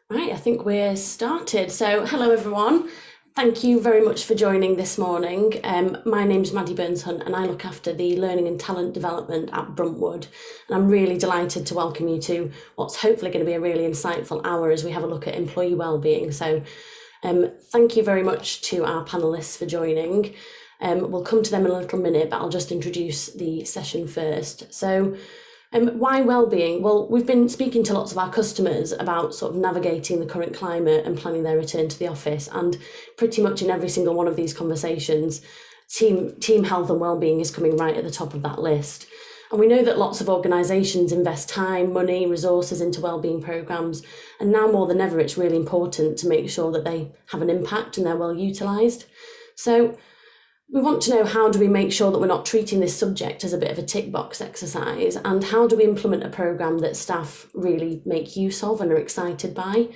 Right, I think we're started. So, hello everyone. Thank you very much for joining this morning. My name's Maddie Bernstein and I look after the learning and talent development at Bruntwood. And I'm really delighted to welcome you to what's hopefully going to be a really insightful hour as we have a look at employee wellbeing. So, thank you very much to our panellists for joining. We'll come to them in a little minute, but I'll just introduce the session first. So, why wellbeing? Well, we've been speaking to lots of our customers about sort of navigating the current climate and planning their return to the office, and pretty much in every single one of these conversations, team health and wellbeing is coming right at the top of that list. And we know that lots of organisations invest time, money, resources into wellbeing programmes, and now more than ever, it's really important to make sure that they have an impact and they're well utilised. So we want to know, how do we make sure that we're not treating this subject as a bit of a tick box exercise, and how do we implement a programme that staff really make use of and are excited by?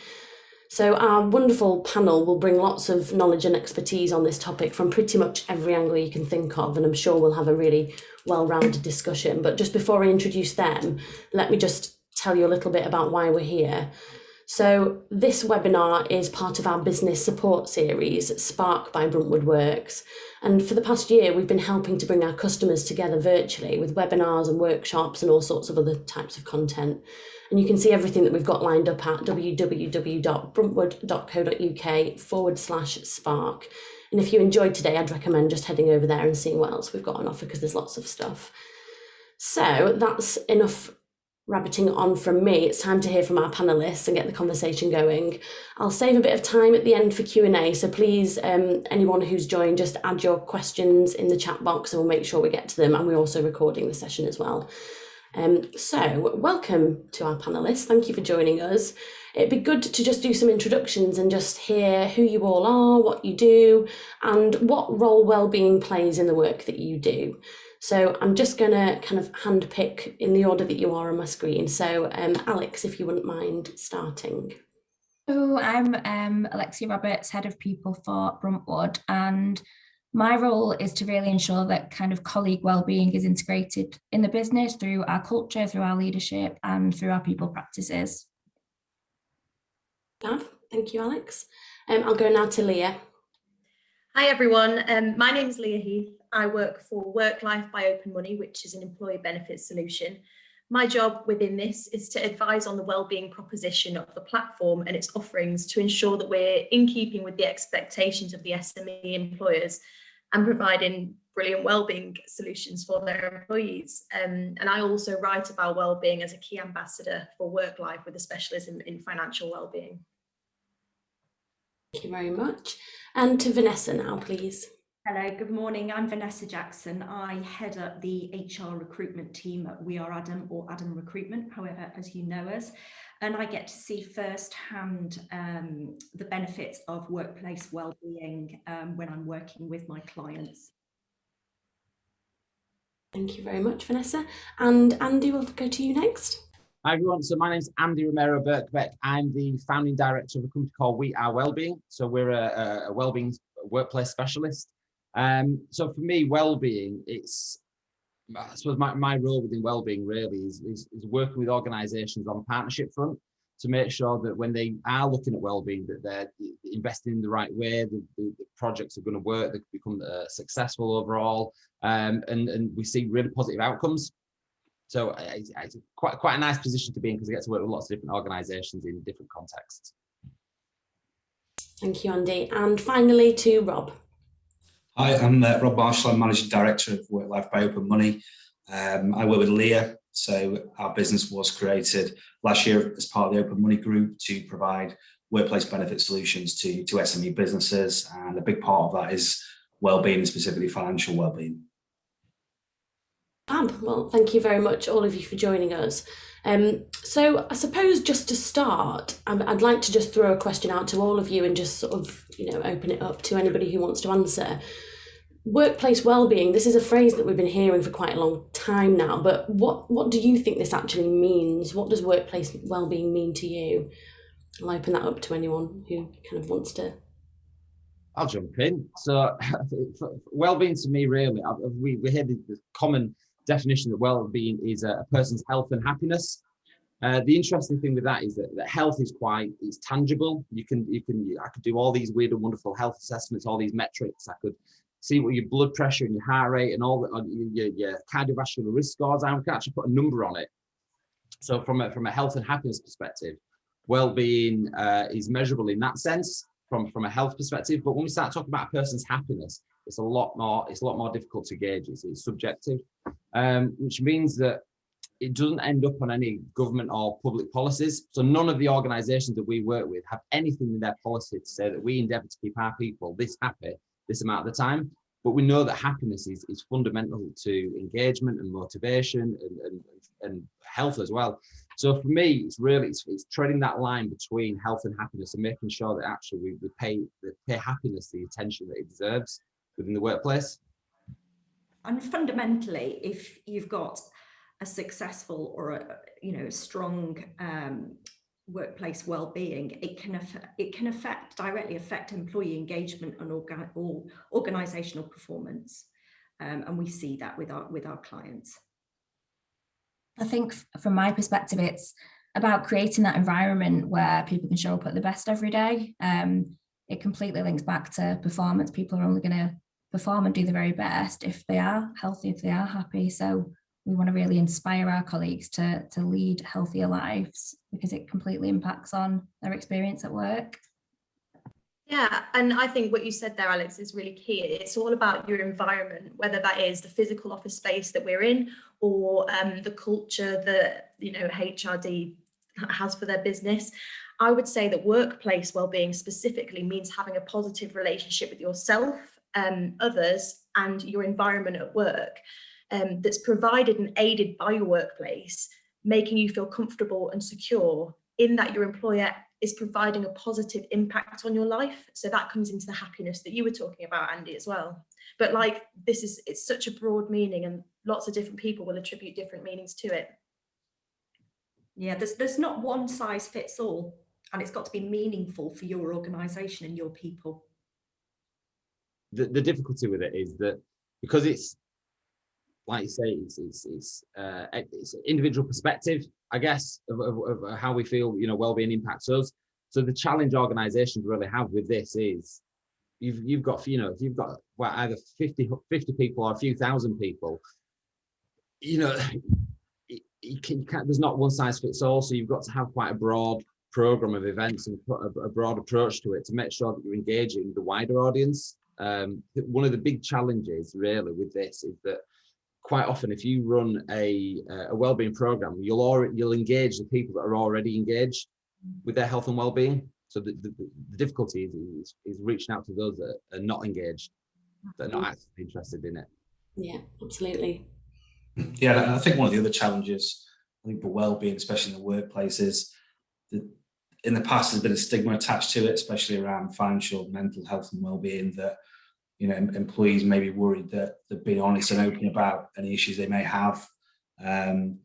So our wonderful panel will bring lots of knowledge and expertise on this topic from pretty much every angle you can think of, and I'm sure we'll have a really well-rounded discussion. But just before I introduce them, let me just tell you a little bit about why we're here. So this webinar is part of our business support series, Spark by Bruntwood Works. And for the past year, we've been helping to bring our customers together virtually with webinars and workshops and all sorts of other types of content. And you can see everything that we've got lined up at www.bruntwood.co.uk/spark. And if you enjoyed today, I'd recommend just heading over there and seeing what else we've got on offer, because there's lots of stuff. So that's enough rabbiting on from me. It's time to hear from our panellists and get the conversation going. I'll save a bit of time at the end for Q&A, so please, anyone who's joined, just add your questions in the chat box and we'll make sure we get to them, and we're also recording the session as well. So welcome to our panellists. Thank you for joining us. It'd be good to just do some introductions and just hear who you all are, what you do, and what role wellbeing plays in the work that you do. So I'm just going to kind of handpick in the order that you are on my screen. So Alex, if you wouldn't mind starting. So I'm Alexia Roberts, Head of People for Bruntwood, and my role is to really ensure that kind of colleague wellbeing is integrated in the business through our culture, through our leadership, and through our people practices. Thank you, Alex. I'll go now to Leah. Hi everyone, my name is Leah Heath. I work for Work Life by Open Money, which is an employee benefits solution. My job within this is to advise on the wellbeing proposition of the platform and its offerings to ensure that we're in keeping with the expectations of the SME employers and providing brilliant wellbeing solutions for their employees. And I also write about wellbeing as a key ambassador for Work Life with a specialism in financial wellbeing. Thank you very much. And to Vanessa now, please. Hello, good morning. I'm Vanessa Jackson. I head up the HR recruitment team at We Are Adam, or Adam Recruitment, however, as you know us. And I get to see firsthand the benefits of workplace wellbeing when I'm working with my clients. Thank you very much, Vanessa. And Andy, we'll go to you next. Hi everyone, so my name's Andy Romero Burkbeck. I'm the founding director of a company called We Are Wellbeing. So we're a wellbeing workplace specialist. So for me, wellbeing, I suppose my role within wellbeing really is working with organisations on a partnership front to make sure that when they are looking at wellbeing, that they're investing in the right way, the projects are going to work, they become successful overall, and we see really positive outcomes. So it's quite a nice position to be in, because I get to work with lots of different organisations in different contexts. Thank you, Andy. And finally to Rob. Hi, I'm Rob Marshall. I'm Managing Director of Work Life by Open Money. I work with Leah. So our business was created last year as part of the Open Money Group to provide workplace benefit solutions to SME businesses. And a big part of that is wellbeing, specifically financial wellbeing. Well, thank you very much, all of you, for joining us. So I suppose just to start, I'd like to just throw a question out to all of you and just sort of, open it up to anybody who wants to answer. Workplace wellbeing, this is a phrase that we've been hearing for quite a long time now, but what do you think this actually means? What does workplace wellbeing mean to you? I'll open that up to anyone who kind of wants to. I'll jump in. So wellbeing to me, really, we hear the common definition that well-being is a person's health and happiness. The interesting thing with that is that health is it's tangible. I could do all these weird and wonderful health assessments, all these metrics. I could see what your blood pressure and your heart rate and all your cardiovascular risk scores are. I can actually put a number on it. So from a health and happiness perspective, well-being is measurable in that sense from a health perspective. But when we start talking about a person's happiness, it's a lot more difficult to gauge. It's subjective, which means that it doesn't end up on any government or public policies. So none of the organisations that we work with have anything in their policy to say that we endeavour to keep our people this happy this amount of the time. But we know that happiness is fundamental to engagement and motivation and health as well. So for me, it's treading that line between health and happiness and making sure that actually we pay happiness the attention that it deserves within the workplace. And fundamentally, if you've got a successful or a strong workplace well-being, it can directly affect employee engagement and organizational performance, and we see that with our clients. I think from my perspective, it's about creating that environment where people can show up at the best every day. It completely links back to performance. People are only going to perform and do the very best if they are healthy, if they are happy. So we want to really inspire our colleagues to lead healthier lives, because it completely impacts on their experience at work. Yeah, and I think what you said there, Alex, is really key. It's all about your environment, whether that is the physical office space that we're in or the culture that HRD has for their business. I would say that workplace wellbeing specifically means having a positive relationship with yourself, others, and your environment at work. That's provided and aided by your workplace, making you feel comfortable and secure in that your employer is providing a positive impact on your life. So that comes into the happiness that you were talking about, Andy, as well. But it's such a broad meaning, and lots of different people will attribute different meanings to it. Yeah, there's not one size fits all, and it's got to be meaningful for your organisation and your people. The difficulty with it is that because it's, like you say, it's individual perspective, I guess, of how we feel, well-being impacts us. So the challenge organisations really have with this is you've got either 50 people or a few thousand people, there's not one size fits all. So you've got to have quite a broad program of events and a broad approach to it to make sure that you're engaging the wider audience. One of the big challenges really with this is that quite often, if you run a wellbeing program, you'll engage the people that are already engaged with their health and wellbeing. So the difficulty is reaching out to those that are not engaged, that are not actually interested in it. Yeah, absolutely. Yeah, I think one of the other challenges, for wellbeing, especially in the workplace, is that in the past there's been a stigma attached to it, especially around financial, mental health and wellbeing, that employees may be worried that being honest and open about any issues they may have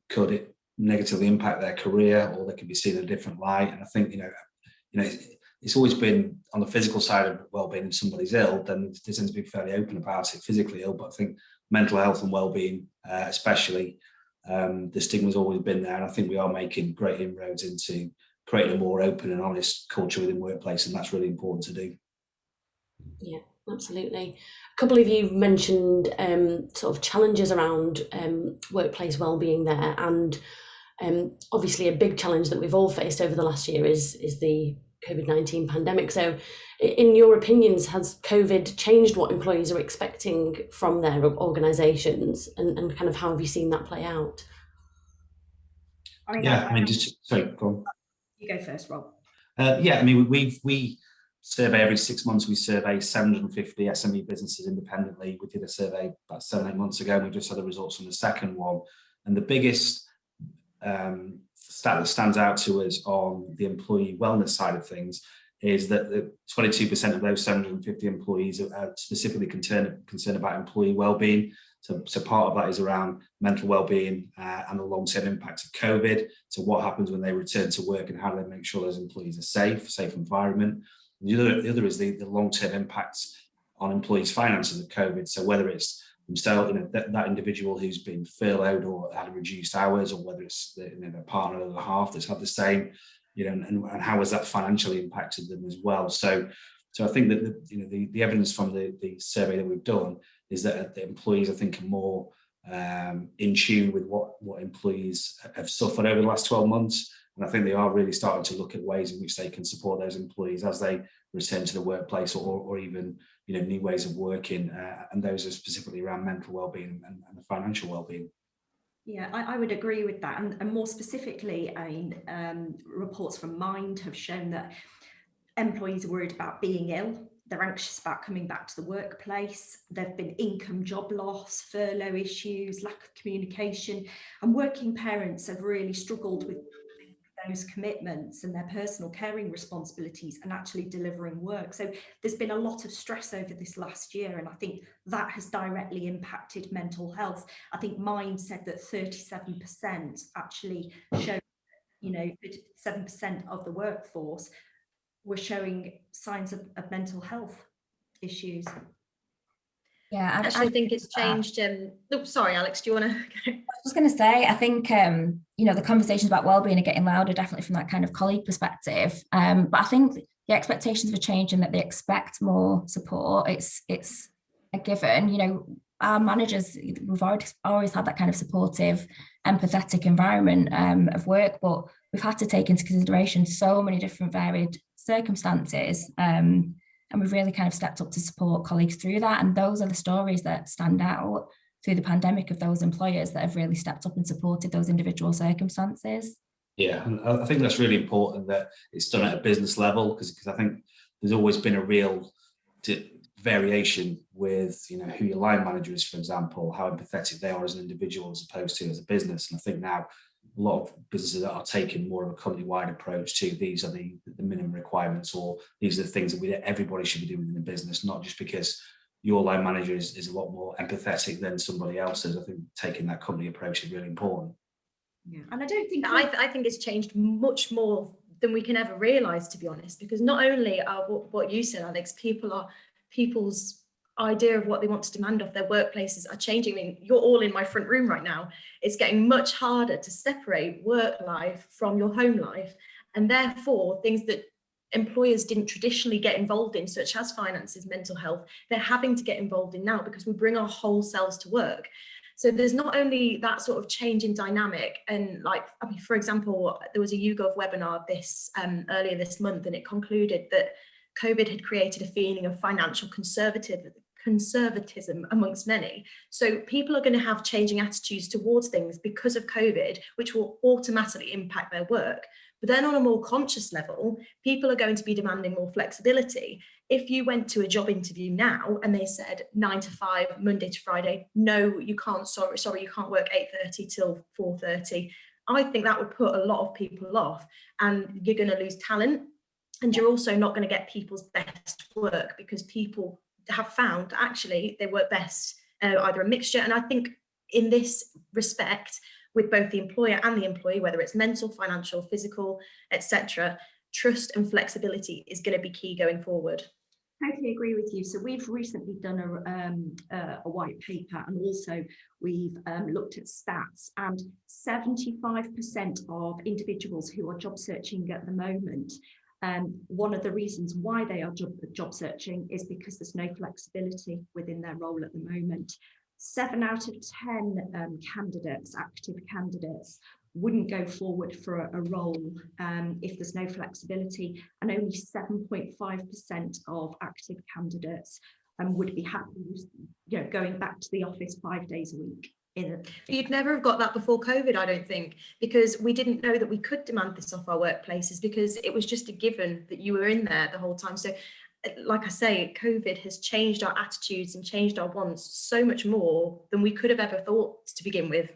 could it negatively impact their career, or they could be seen in a different light. And I think it's always been on the physical side of wellbeing. If somebody's ill, then they tend to be fairly open about it, physically ill. But I think mental health and wellbeing, especially, the stigma's always been there. And I think we are making great inroads into creating a more open and honest culture within workplace, and that's really important to do. Yeah, absolutely. A couple of you mentioned sort of challenges around workplace wellbeing there, and obviously a big challenge that we've all faced over the last year is the COVID-19 pandemic. So in your opinions, has COVID changed what employees are expecting from their organisations, and kind of how have you seen that play out? Sorry, go on. You go first, Rob. We survey every 6 months. We survey 750 SME businesses independently. We did a survey about 7-8 months ago, and we just had the results from the second one. And the biggest stat that stands out to us on the employee wellness side of things is that the 22% of those 750 employees are specifically concerned about employee wellbeing. So part of that is around mental wellbeing and the long-term impacts of COVID. So what happens when they return to work, and how do they make sure those employees are safe environment. The other is the long-term impacts on employees' finances of COVID. So whether it's themselves, that individual who's been furloughed or had reduced hours, or whether it's their partner or the half that's had the same, and how has that financially impacted them as well. So I think that the evidence from the survey that we've done is that the employees, I think, are more in tune with what employees have suffered over the last 12 months. And I think they are really starting to look at ways in which they can support those employees as they return to the workplace, or even new ways of working, and those are specifically around mental well-being and the financial well-being. Yeah, I would agree with that. And more specifically, reports from Mind have shown that employees are worried about being ill. They're anxious about coming back to the workplace. There've been income, job loss, furlough issues, lack of communication, and working parents have really struggled with those commitments and their personal caring responsibilities and actually delivering work. So there's been a lot of stress over this last year, and I think that has directly impacted mental health. I think Mind said that 37% actually showed, 37% of the workforce were showing signs of mental health issues. Yeah, I actually think it's changed. Sorry, Alex, do you want to go? I was just going to say, I think, the conversations about wellbeing are getting louder, definitely from that kind of colleague perspective. But I think the expectations for change and that they expect more support, it's a given. Our managers, we've always had that kind of supportive, empathetic environment of work, but we've had to take into consideration so many different varied circumstances. And we've really kind of stepped up to support colleagues through that. And those are the stories that stand out through the pandemic of those employers that have really stepped up and supported those individual circumstances. Yeah, and I think that's really important that it's done at a business level, because I think there's always been a real variation with who your line manager is, for example, how empathetic they are as an individual as opposed to as a business. And I think now a lot of businesses are taking more of a company-wide approach to these are the minimum requirements, or these are the things that everybody should be doing in the business, not just because your line manager is a lot more empathetic than somebody else's. I think taking that company approach is really important. Yeah, and I don't think I think it's changed much more than we can ever realise, to be honest, because not only are what you said, Alex, people's idea of what they want to demand of their workplaces are changing. I mean, you're all in my front room right now. It's getting much harder to separate work life from your home life, and therefore things that employers didn't traditionally get involved in, such as finances, mental health, they're having to get involved in now because we bring our whole selves to work. So there's not only that sort of change in dynamic, and for example, there was a YouGov webinar earlier this month, and it concluded that COVID had created a feeling of financial conservatism amongst many. So people are going to have changing attitudes towards things because of COVID, which will automatically impact their work. But then on a more conscious level, people are going to be demanding more flexibility. If you went to a job interview now and they said 9 to 5, Monday to Friday, no, you can't, sorry, you can't work 8:30 till 4:30. I think that would put a lot of people off, and you're going to lose talent. And you're also not going to get people's best work, because people have found actually they work best either a mixture. And I think in this respect, with both the employer and the employee, whether it's mental, financial, physical, etc., trust and flexibility is going to be key going forward. Totally agree with you. So we've recently done a white paper, and also we've looked at stats, and 75% of individuals who are job searching at the moment, one of the reasons why they are job searching is because there's no flexibility within their role at the moment. 7 out of 10 candidates, active candidates, wouldn't go forward for a role if there's no flexibility, and only 7.5% of active candidates would be happy with going back to the office 5 days a week. You'd never have got that before COVID, I don't think, because we didn't know that we could demand this off our workplaces, because it was just a given that you were in there the whole time. So like I say, COVID has changed our attitudes and changed our wants so much more than we could have ever thought to begin with.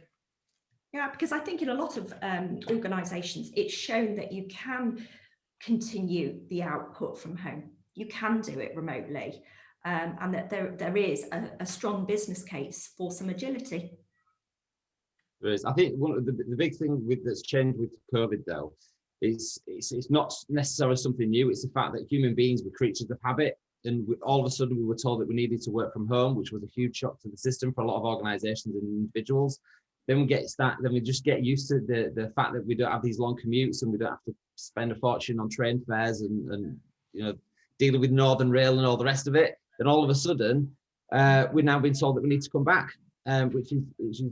Yeah, because I think in a lot of organisations, it's shown that you can continue the output from home. You can do it remotely, and that there is a strong business case for some agility. There is. I think one of the big thing that's changed with COVID, though, is it's not necessarily something new. It's the fact that human beings were creatures of habit. all of a sudden we were told that we needed to work from home, which was a huge shock to the system for a lot of organizations and individuals. Then we just get used to the fact that we don't have these long commutes and we don't have to spend a fortune on train fares and dealing with Northern Rail and all the rest of it. Then all of a sudden, we're now being told that we need to come back, which is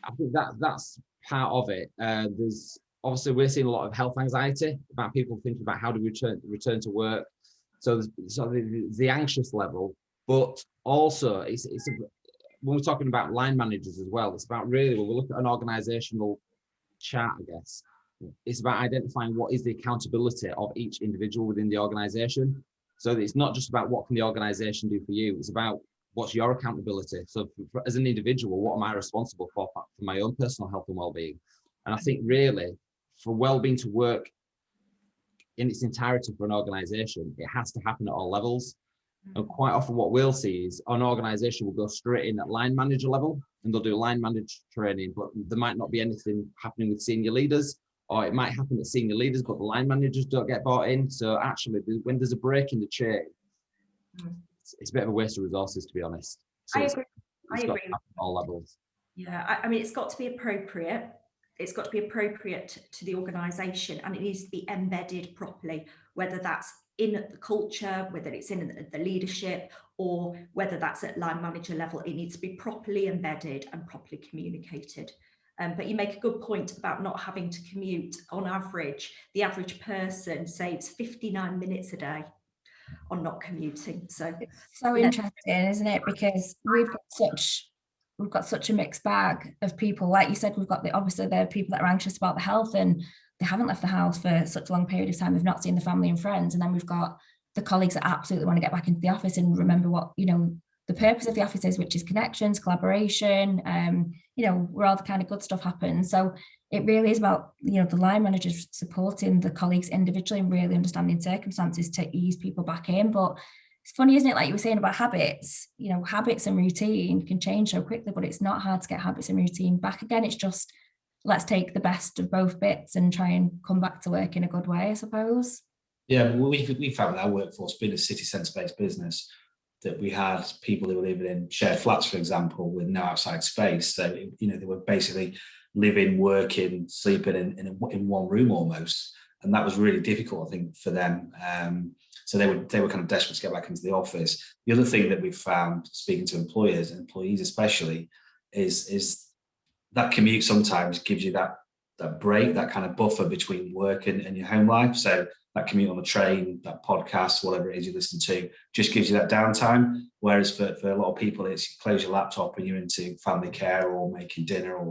I think that's part of it. There's obviously we're seeing a lot of health anxiety about people thinking about how do we return to work. So there's the anxious level, but also when we're talking about line managers as well, it's about really, when we look at an organizational chart, I guess, it's about identifying what is the accountability of each individual within the organization. So it's not just about what can the organization do for you, it's about what's your accountability. So as an individual, what am I responsible for my own personal health and well-being? And I think really, for well-being to work in its entirety for an organization, it has to happen at all levels. And quite often what we'll see is an organization will go straight in at line manager level and they'll do line manager training, but there might not be anything happening with senior leaders, or it might happen at senior leaders, but the line managers don't get bought in. So actually, when there's a break in the chain, it's a bit of a waste of resources, to be honest. So I agree. I agree. At all levels. Yeah, I mean, it's got to be appropriate. It's got to be appropriate to the organisation, and it needs to be embedded properly, whether that's in the culture, whether it's in the leadership, or whether that's at line manager level. It needs to be properly embedded and properly communicated. But you make a good point about not having to commute. On average, the average person saves 59 minutes a day on not commuting. So it's so interesting, isn't it? Because we've got such a mixed bag of people. Like you said, we've got obviously there are people that are anxious about the health and they haven't left the house for such a long period of time. They've not seen the family and friends. And then we've got the colleagues that absolutely want to get back into the office and remember what, the purpose of the office is, which is connections, collaboration, where all the kind of good stuff happens. So it really is about, the line managers supporting the colleagues individually and really understanding circumstances to ease people back in. But it's funny, isn't it? Like you were saying about habits, habits and routine can change so quickly, but it's not hard to get habits and routine back again. It's just, let's take the best of both bits and try and come back to work in a good way, I suppose. Yeah, we found with our workforce, being a city centre-based business, that we had people who were living in shared flats, for example, with no outside space. So, they were basically living, working, sleeping in one room almost. And that was really difficult, I think, for them. So they were kind of desperate to get back into the office. The other thing that we've found, speaking to employers and employees especially, is that commute sometimes gives you that break, that kind of buffer between work and your home life. So that commute on the train, that podcast, whatever it is you listen to, just gives you that downtime. Whereas for a lot of people, it's you close your laptop and you're into family care or making dinner or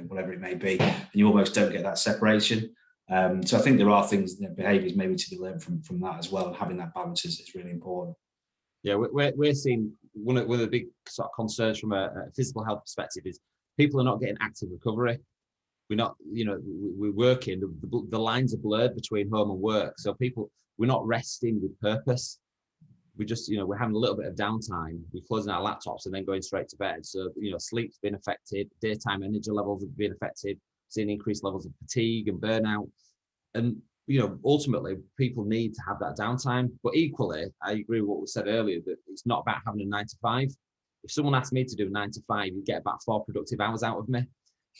whatever it may be, and you almost don't get that separation. So I think there are things, behaviours maybe to be learned from that as well, and having that balance is really important. Yeah, we're seeing one of the big sort of concerns from a physical health perspective is people are not getting active recovery. We're not, we're working, the lines are blurred between home and work. So we're not resting with purpose. We just, we're having a little bit of downtime. We're closing our laptops and then going straight to bed. So, sleep's been affected, daytime energy levels have been affected, seeing increased levels of fatigue and burnout. And, ultimately people need to have that downtime. But equally, I agree with what we said earlier, that it's not about having a 9 to 5. If someone asked me to do a 9 to 5, you get about 4 productive hours out of me.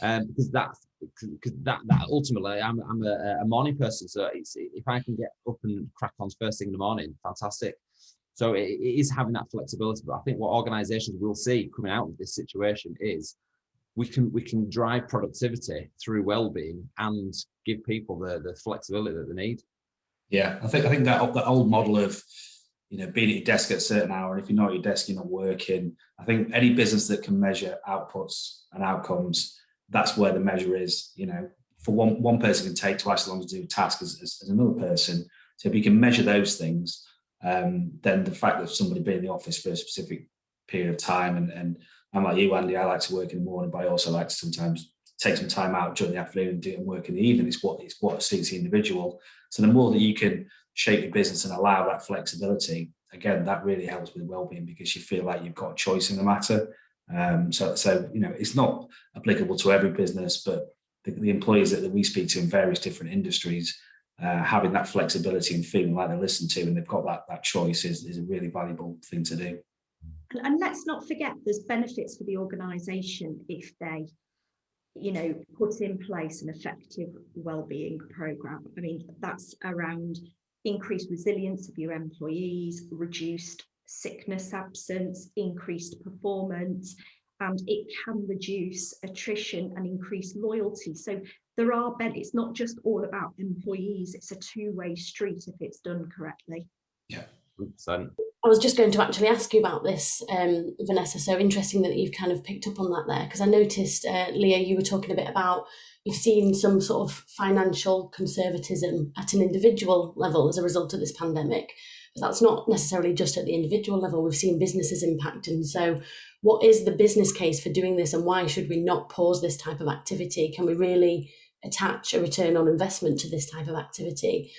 Because that ultimately, I'm a morning person. So if I can get up and crack on first thing in the morning, fantastic. So it is having that flexibility. But I think what organisations will see coming out of this situation is we can drive productivity through well-being and give people the flexibility that they need. Yeah, I think that old model of being at your desk at a certain hour, and if you're not at your desk, you're not working. I think any business that can measure outputs and outcomes, that's where the measure is. For one person can take twice as long to do a task as another person. So if you can measure those things, then the fact that somebody being in the office for a specific period of time, and I'm like you, Andy, I like to work in the morning, but I also like to sometimes take some time out during the afternoon and work in the evening. It's what suits the individual. So the more that you can shape your business and allow that flexibility, again, that really helps with well-being, because you feel like you've got a choice in the matter. So it's not applicable to every business, but the employees that we speak to in various different industries, having that flexibility and feeling like they're listened to and they've got that choice is a really valuable thing to do. And let's not forget there's benefits for the organisation if they, put in place an effective wellbeing programme. I mean, that's around increased resilience of your employees, reduced sickness absence, increased performance, and it can reduce attrition and increase loyalty. So there are benefits. It's not just all about employees, it's a two-way street if it's done correctly. Yeah, 100%. I was just going to actually ask you about this, Vanessa. So interesting that you've kind of picked up on that there, because I noticed, Leah, you were talking a bit about you've seen some sort of financial conservatism at an individual level as a result of this pandemic. But that's not necessarily just at the individual level. We've seen businesses impact. And so what is the business case for doing this, and why should we not pause this type of activity? Can we really attach a return on investment to this type of activity?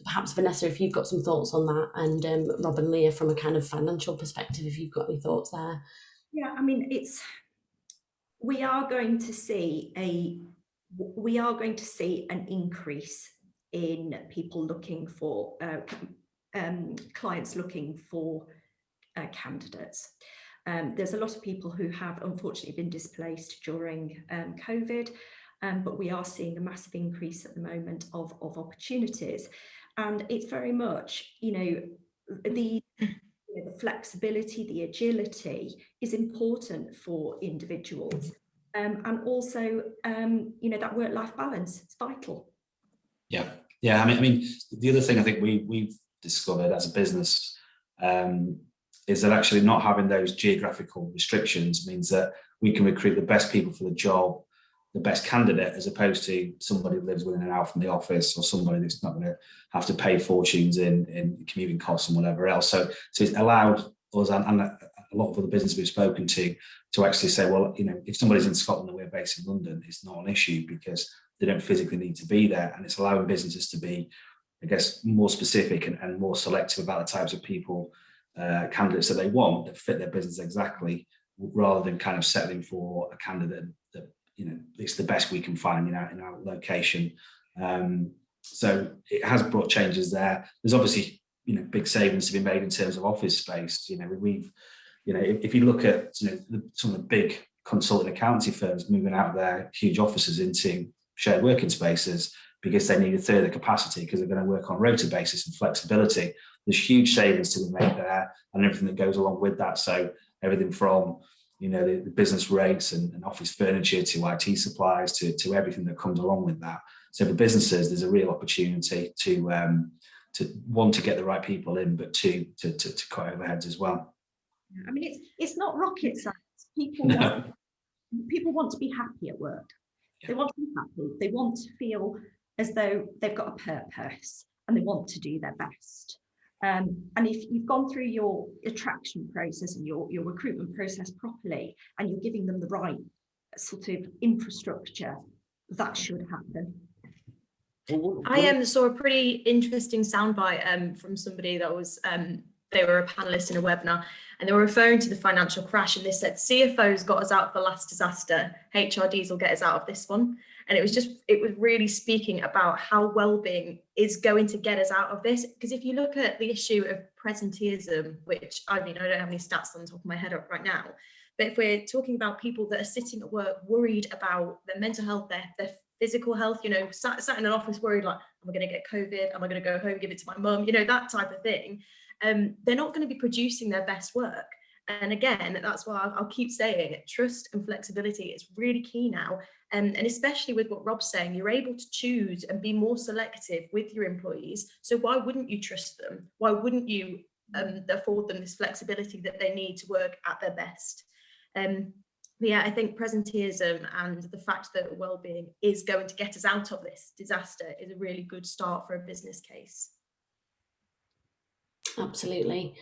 Perhaps Vanessa, if you've got some thoughts on that, and Rob and Leah from a kind of financial perspective, if you've got any thoughts there. Yeah, I mean, we are going to see an increase in people looking for clients looking for candidates. There's a lot of people who have unfortunately been displaced during COVID. But we are seeing a massive increase at the moment of opportunities, and it's very much, the flexibility, the agility is important for individuals, and also, that work-life balance is vital. Yeah. I mean, the other thing I think we've discovered as a business is that actually not having those geographical restrictions means that we can recruit the best people for the job, the best candidate, as opposed to somebody who lives within an hour from the office, or somebody that's not going to have to pay fortunes in commuting costs and whatever else. So it's allowed us and a lot of other businesses we've spoken to actually say, well, if somebody's in Scotland and we're based in London, it's not an issue because they don't physically need to be there. And it's allowing businesses to be, I guess, more specific and more selective about the types of people, candidates that they want that fit their business exactly, rather than kind of settling for a candidate that it's the best we can find in our location. So it has brought changes there. There's obviously big savings to be made in terms of office space. If you look at some of the big consulting accountancy firms moving out of their huge offices into shared working spaces because they need a third of the capacity because they're going to work on rota basis and flexibility. There's huge savings to be made there, and everything that goes along with that. So everything from the business rates and office furniture to IT supplies to everything that comes along with that. So for businesses, there's a real opportunity to want to get the right people in, but to cut overheads as well. I mean, it's not rocket science. People want to be happy at work. Yeah. They want to be happy. They want to feel as though they've got a purpose and they want to do their best. And if you've gone through your attraction process and your recruitment process properly, and you're giving them the right sort of infrastructure, that should happen. I saw a pretty interesting soundbite from somebody that was they were a panelist in a webinar, and they were referring to the financial crash, and they said CFOs got us out of the last disaster, HRDs will get us out of this one. And it was really speaking about how wellbeing is going to get us out of this. Because if you look at the issue of presenteeism, which I don't have any stats on the top of my head right now, but if we're talking about people that are sitting at work worried about their mental health, their physical health, sat in an office worried like, am I going to get COVID? Am I going to go home, give it to my mum? That type of thing. They're not going to be producing their best work. And again, that's why I'll keep saying trust and flexibility is really key now. And especially with what Rob's saying, you're able to choose and be more selective with your employees. So why wouldn't you trust them? Why wouldn't you afford them this flexibility that they need to work at their best? Yeah, I think presenteeism and the fact that wellbeing is going to get us out of this disaster is a really good start for a business case. Absolutely.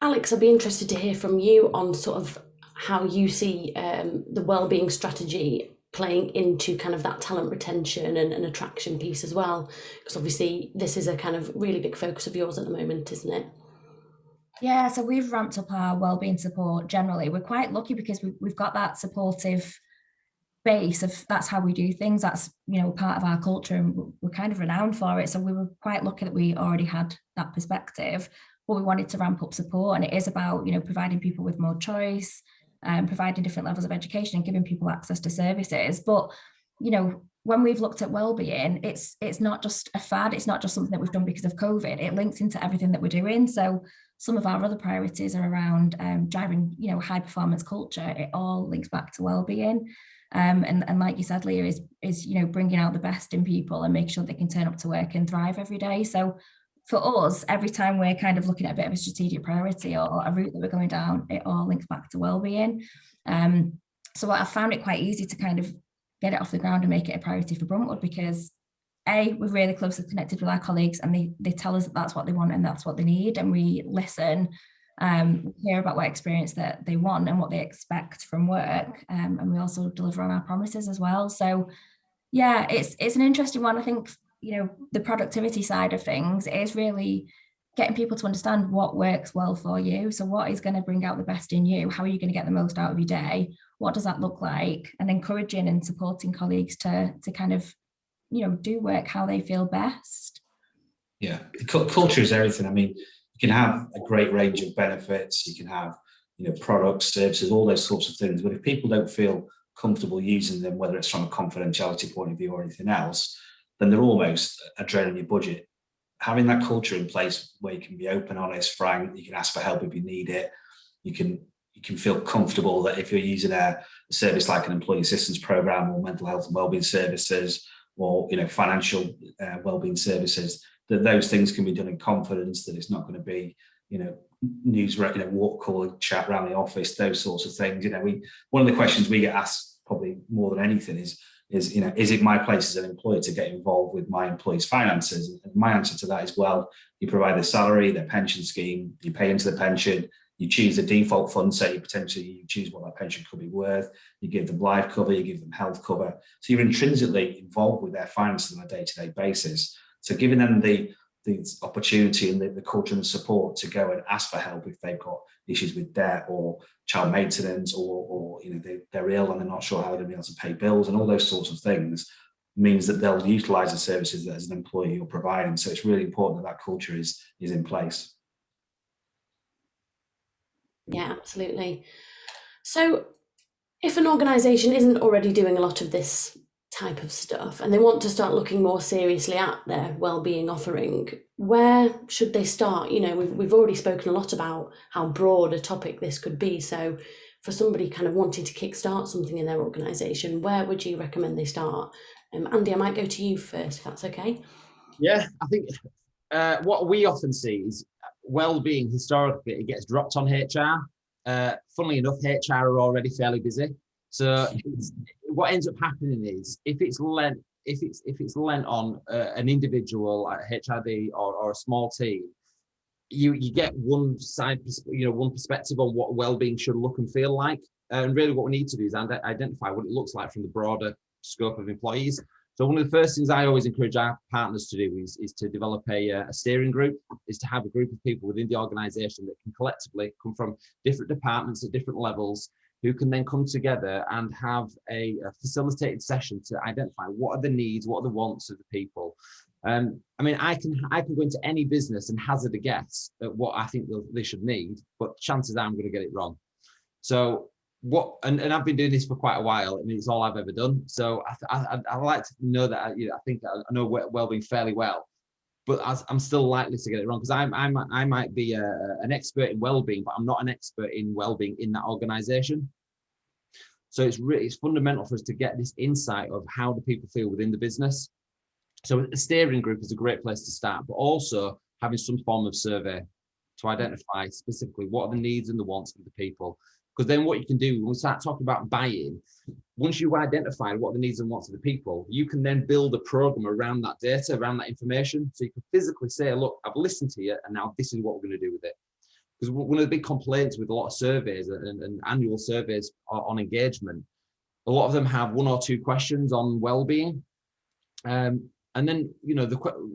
Alex, I'd be interested to hear from you on sort of how you see the wellbeing strategy playing into kind of that talent retention and attraction piece as well, because obviously this is a kind of really big focus of yours at the moment, isn't it? Yeah, so we've ramped up our wellbeing support generally. We're quite lucky because we've got that supportive base of that's how we do things. That's, part of our culture, and we're kind of renowned for it. So we were quite lucky that we already had that perspective, but we wanted to ramp up support. And it is about, providing people with more choice, providing different levels of education and giving people access to services. But, when we've looked at wellbeing, it's not just a fad. It's not just something that we've done because of COVID. It links into everything that we're doing. So some of our other priorities are around driving, high performance culture. It all links back to wellbeing. And like you said, Leah, is bringing out the best in people and make sure they can turn up to work and thrive every day. So for us, every time we're kind of looking at a bit of a strategic priority or a route that we're going down, it all links back to wellbeing. So I found it quite easy to kind of get it off the ground and make it a priority for Bruntwood, because we're really closely connected with our colleagues, and they tell us that that's what they want and that's what they need, and we listen. We hear about what experience that they want and what they expect from work, and we also deliver on our promises as well. So yeah, it's an interesting one. I think the productivity side of things is really getting people to understand what works well for you. So what is going to bring out the best in you? How are you going to get the most out of your day? What does that look like? And encouraging and supporting colleagues to kind of do work how they feel best. Yeah, culture is everything. I mean, you can have a great range of benefits. You can have, products, services, all those sorts of things. But if people don't feel comfortable using them, whether it's from a confidentiality point of view or anything else, then they're almost a drain on your budget. Having that culture in place where you can be open, honest, frank, you can ask for help if you need it. You can feel comfortable that if you're using a service like an employee assistance program or mental health and wellbeing services, or financial wellbeing services, that those things can be done in confidence, that it's not going to be news, walk, call, chat around the office, those sorts of things. One of the questions we get asked probably more than anything is it my place as an employer to get involved with my employees' finances? And my answer to that is, well, you provide their salary, their pension scheme, you pay into the pension, you choose the default fund, so you choose what that pension could be worth, you give them life cover, you give them health cover. So you're intrinsically involved with their finances on a day-to-day basis. So giving them the opportunity and the culture and support to go and ask for help if they've got issues with debt or child maintenance, or they're ill and they're not sure how they're going to be able to pay bills, and all those sorts of things, means that they'll utilize the services that as an employee you're providing. So it's really important that culture is in place. Yeah, absolutely. So if an organisation isn't already doing a lot of this type of stuff and they want to start looking more seriously at their wellbeing offering, where should they start? We've already spoken a lot about how broad a topic this could be. So for somebody kind of wanting to kickstart something in their organisation, where would you recommend they start? Andy, I might go to you first, if that's okay. Yeah, I think what we often see is well-being historically, it gets dropped on HR. Funnily enough, HR are already fairly busy. So what ends up happening is if it's lent on an individual, like HRD or a small team, you get one side, one perspective on what well-being should look and feel like. And really what we need to do is identify what it looks like from the broader scope of employees. So one of the first things I always encourage our partners to do is to develop a steering group, is to have a group of people within the organisation that can collectively come from different departments at different levels, who can then come together and have a facilitated session to identify what are the needs, what are the wants of the people. I mean, I can go into any business and hazard a guess at what I think they should need, but chances are I'm going to get it wrong. So and I've been doing this for quite a while. I mean, it's all I've ever done. So I like to know that I think I know wellbeing fairly well, but I'm still likely to get it wrong, because I might be an expert in wellbeing, but I'm not an expert in wellbeing in that organisation. So it's fundamental for us to get this insight of how do people feel within the business. So a steering group is a great place to start, but also having some form of survey to identify specifically what are the needs and the wants of the people. Because then what you can do when we start talking about buying, once you identify what the needs and wants of the people, you can then build a program around that data, around that information. So you can physically say, look, I've listened to you, and now this is what we're going to do with it. Because one of the big complaints with a lot of surveys and annual surveys on engagement, a lot of them have one or two questions on well-being. And then,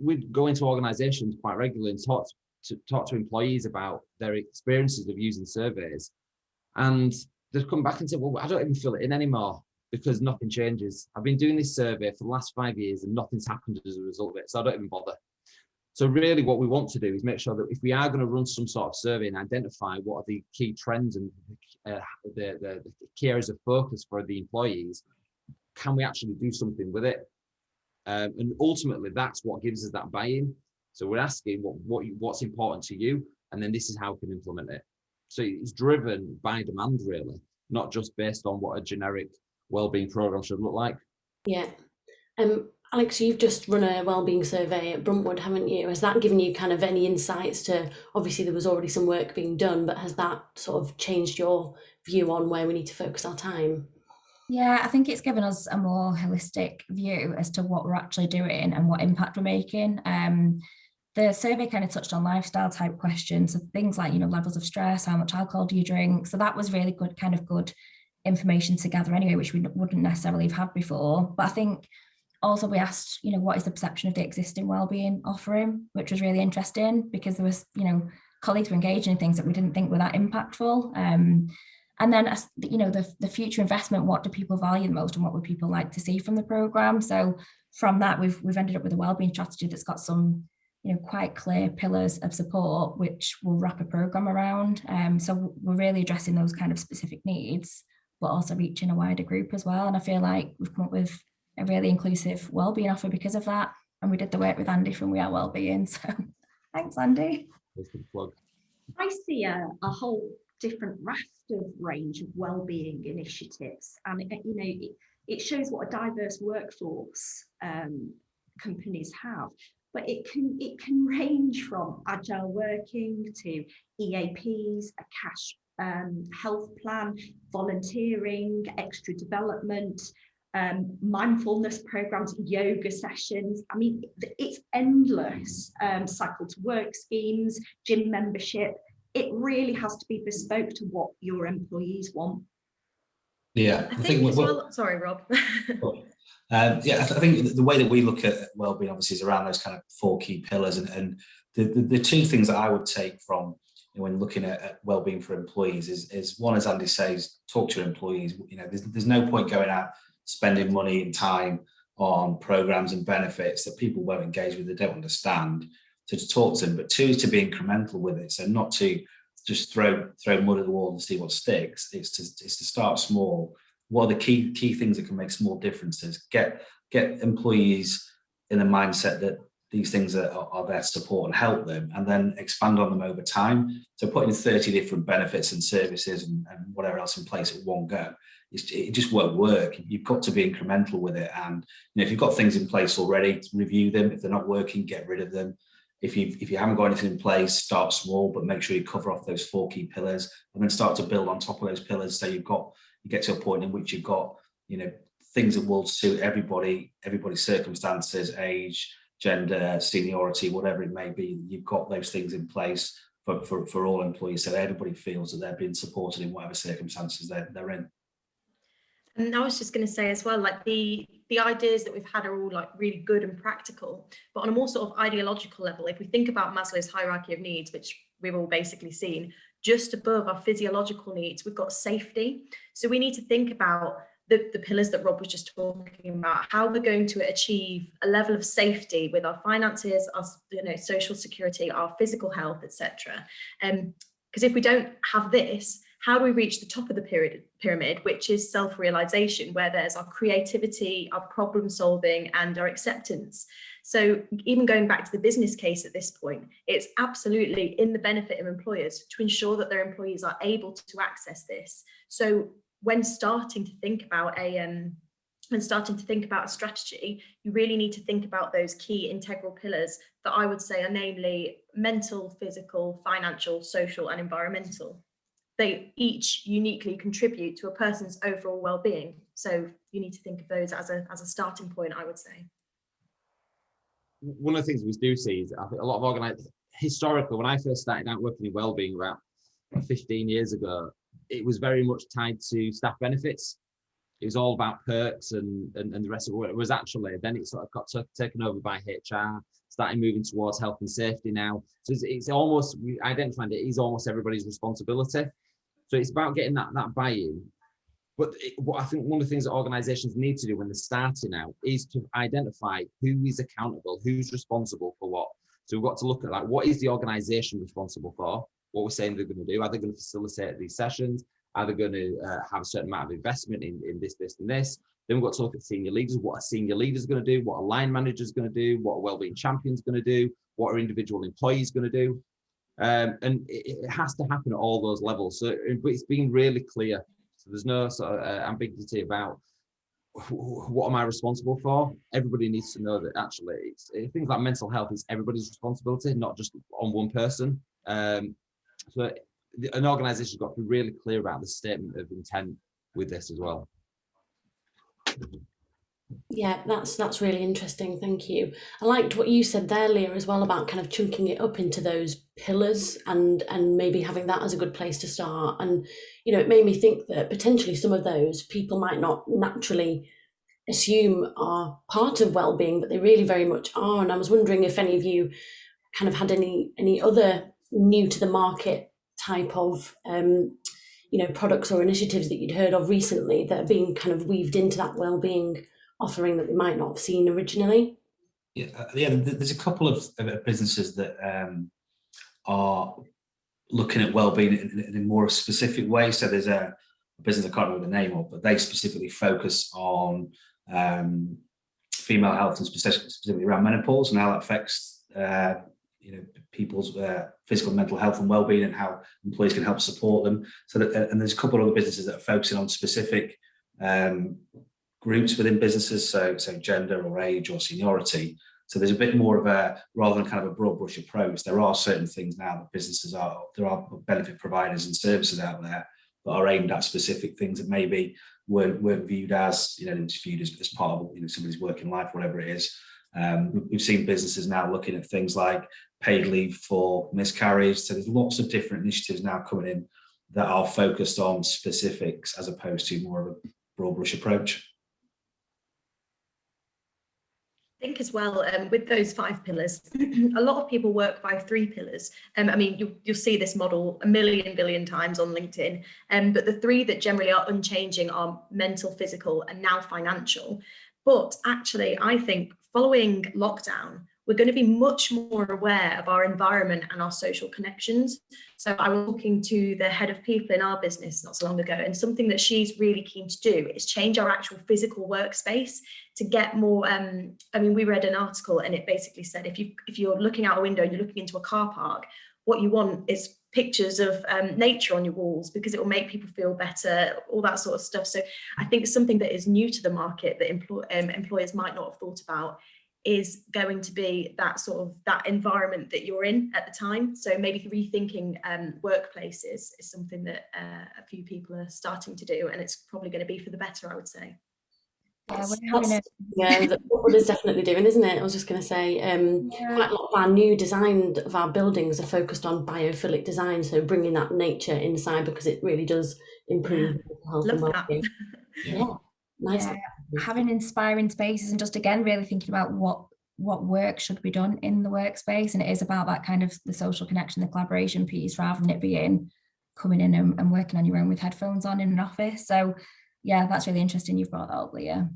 we'd go into organizations quite regularly and talk to employees about their experiences of using surveys. And they'd come back and say, well, I don't even fill it in anymore. because nothing changes. I've been doing this survey for the last 5 years and nothing's happened as a result of it, so I don't even bother. So really what we want to do is make sure that if we are going to run some sort of survey and identify what are the key trends and the key areas of focus for the employees, can we actually do something with it? And ultimately, that's what gives us that buy-in. So we're asking what's important to you, and then this is how we can implement it. So it's driven by demand, really, not just based on what a generic wellbeing program should look like. Yeah. Alex, you've just run a wellbeing survey at Bruntwood, haven't you? Has that given you kind of any insights to, obviously there was already some work being done, but has that sort of changed your view on where we need to focus our time? Yeah, I think it's given us a more holistic view as to what we're actually doing and what impact we're making. The survey kind of touched on lifestyle type questions, so things like, levels of stress, how much alcohol do you drink? So that was really good information to gather anyway, which we wouldn't necessarily have had before. But I think also we asked, what is the perception of the existing wellbeing offering, which was really interesting because there was, colleagues were engaging in things that we didn't think were that impactful. And then, the future investment, what do people value the most and what would people like to see from the programme? So from that, we've ended up with a wellbeing strategy that's got some, quite clear pillars of support, which we'll wrap a programme around. So we're really addressing those kind of specific needs, but also reaching a wider group as well. And I feel like we've come up with a really inclusive wellbeing offer because of that. And we did the work with Andy from We Are Wellbeing. So thanks, Andy. I see a whole different raft of range of wellbeing initiatives, and it shows what a diverse workforce companies have. But it can range from agile working to EAPs, a cash health plan, volunteering, extra development, mindfulness programs, yoga sessions. I mean, it's endless. Cycle to work schemes, gym membership. It really has to be bespoke to what your employees want. Yeah, I think as well. Sorry, Rob. I think the way that we look at wellbeing obviously is around those kind of 4 key pillars, and the 2 things that I would take from when looking at wellbeing for employees is one, as Andy says, talk to your employees. There's no point going out spending money and time on programs and benefits that people won't engage with, they don't understand. To talk to them, but 2 is to be incremental with it. So not to just throw mud at the wall and see what sticks. It's to start small. What are the key things that can make small differences? Get employees in the mindset that these things are there to support and help them, and then expand on them over time. So putting 30 different benefits and services and whatever else in place at one go, it just won't work. You've got to be incremental with it. And if you've got things in place already, review them. If they're not working, get rid of them. If you haven't got anything in place, start small, but make sure you cover off those 4 key pillars, and then start to build on top of those pillars. So you get to a point in which you've got things that will suit everybody's circumstances, age, gender, seniority, whatever it may be. You've got those things in place for all employees, so everybody feels that they're being supported in whatever circumstances they're in. And I was just going to say as well, like the ideas that we've had are all like really good and practical, but on a more sort of ideological level, if we think about Maslow's hierarchy of needs, which we've all basically seen, just above our physiological needs, we've got safety. So we need to think about the pillars that Rob was just talking about, how we're going to achieve a level of safety with our finances, our social security, our physical health, etc. Because if we don't have this, how do we reach the top of the pyramid, which is self-realization, where there's our creativity, our problem solving, and our acceptance? So even going back to the business case at this point, it's absolutely in the benefit of employers to ensure that their employees are able to access this. So when starting to think about a strategy, you really need to think about those key integral pillars that I would say are namely mental, physical, financial, social, and environmental. They each uniquely contribute to a person's overall well-being. So you need to think of those as a starting point, I would say. One of the things we do see is, I think a lot of organisations, historically, when I first started out working in wellbeing about 15 years ago, it was very much tied to staff benefits. It was all about perks and the rest of it. It was actually, then it sort of got taken over by HR, starting moving towards health and safety now. So it's almost, I identified it is almost everybody's responsibility. So it's about getting that buy-in. But what I think one of the things that organisations need to do when they're starting out is to identify who is accountable, who's responsible for what. So we've got to look at, like, what is the organisation responsible for? What we're saying they're going to do? Are they going to facilitate these sessions? Are they going to have a certain amount of investment in this, and this? Then we've got to look at senior leaders. What are senior leaders going to do? What are line managers going to do? What are Wellbeing Champions going to do? What are individual employees going to do? And it has to happen at all those levels. So it's being really clear. So there's no sort of ambiguity about what am I responsible for. Everybody needs to know that actually things like mental health is everybody's responsibility, not just on one person. So an organisation's got to be really clear about the statement of intent with this as well. Yeah, that's really interesting. Thank you. I liked what you said there, Leah, as well, about kind of chunking it up into those pillars and maybe having that as a good place to start. And, you know, it made me think that potentially some of those people might not naturally assume are part of wellbeing, but they really very much are. And I was wondering if any of you kind of had any other new to the market type of products or initiatives that you'd heard of recently that are being kind of weaved into that wellbeing offering that we might not have seen originally. Yeah, there's a couple of businesses that are looking at wellbeing in a more specific way. So there's a business I can't remember the name of, but they specifically focus on female health and specifically around menopause and how that affects people's physical and mental health and well-being, and how employees can help support them. So and there's a couple of other businesses that are focusing on specific groups within businesses, so gender or age or seniority. So there's a bit more of a, rather than kind of a broad brush approach, there are certain things now that there are benefit providers and services out there that are aimed at specific things that maybe weren't viewed as, viewed as part of somebody's working life, whatever it is. We've seen businesses now looking at things like paid leave for miscarriage. So there's lots of different initiatives now coming in that are focused on specifics as opposed to more of a broad brush approach. I think as well, with those 5 pillars, a lot of people work by 3 pillars. You'll see this model a billion times on LinkedIn, but the 3 that generally are unchanging are mental, physical, and now financial. But actually, I think following lockdown, we're going to be much more aware of our environment and our social connections. So I was talking to the head of people in our business not so long ago, and something that she's really keen to do is change our actual physical workspace to get more. We read an article and it basically said if you're looking out a window and you're looking into a car park, what you want is pictures of nature on your walls, because it will make people feel better, all that sort of stuff. So I think something that is new to the market that employers might not have thought about is going to be that environment that you're in at the time. So maybe rethinking workplaces is something that a few people are starting to do, and it's probably going to be for the better, I would say. That what is definitely doing, isn't it? I was just going to say, quite a lot of our new design of our buildings are focused on biophilic design, so bringing that nature inside, because it really does improve health and well-being. Nice. Yeah, having inspiring spaces, and just again really thinking about what work should be done in the workspace, and it is about that kind of the social connection, the collaboration piece, rather than it being coming in and working on your own with headphones on in an office. So yeah, that's really interesting you've brought that up, Leah.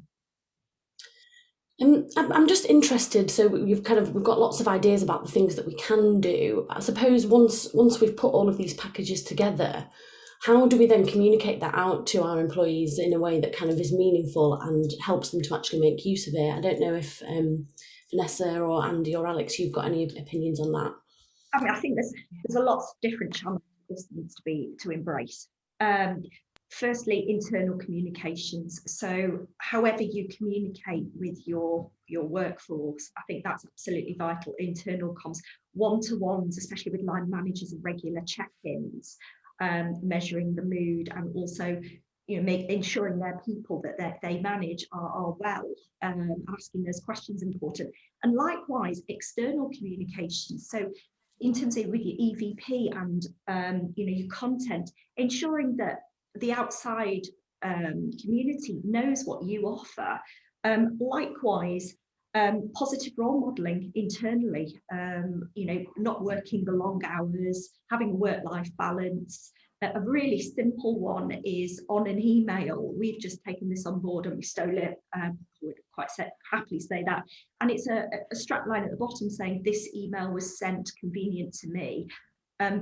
I'm just interested, so we've got lots of ideas about the things that we can do. I suppose once we've put all of these packages together, how do we then communicate that out to our employees in a way that kind of is meaningful and helps them to actually make use of it? I don't know if Vanessa or Andy or Alex, you've got any opinions on that. I think there's a lot of different channels this needs to embrace. Firstly, internal communications. So however you communicate with your workforce, I think that's absolutely vital. Internal comms, one-to-ones, especially with line managers, and regular check-ins, measuring the mood, and also ensuring their people that they manage are well, asking those questions important. And likewise, external communications. So in terms of with your EVP and your content, ensuring that the outside community knows what you offer. Likewise, positive role modeling internally, not working the long hours, having a work-life balance, A really simple one is on an email. We've just taken this on board and we stole it. Would quite happily say that. And it's a strap line at the bottom saying, "This email was sent convenient to me.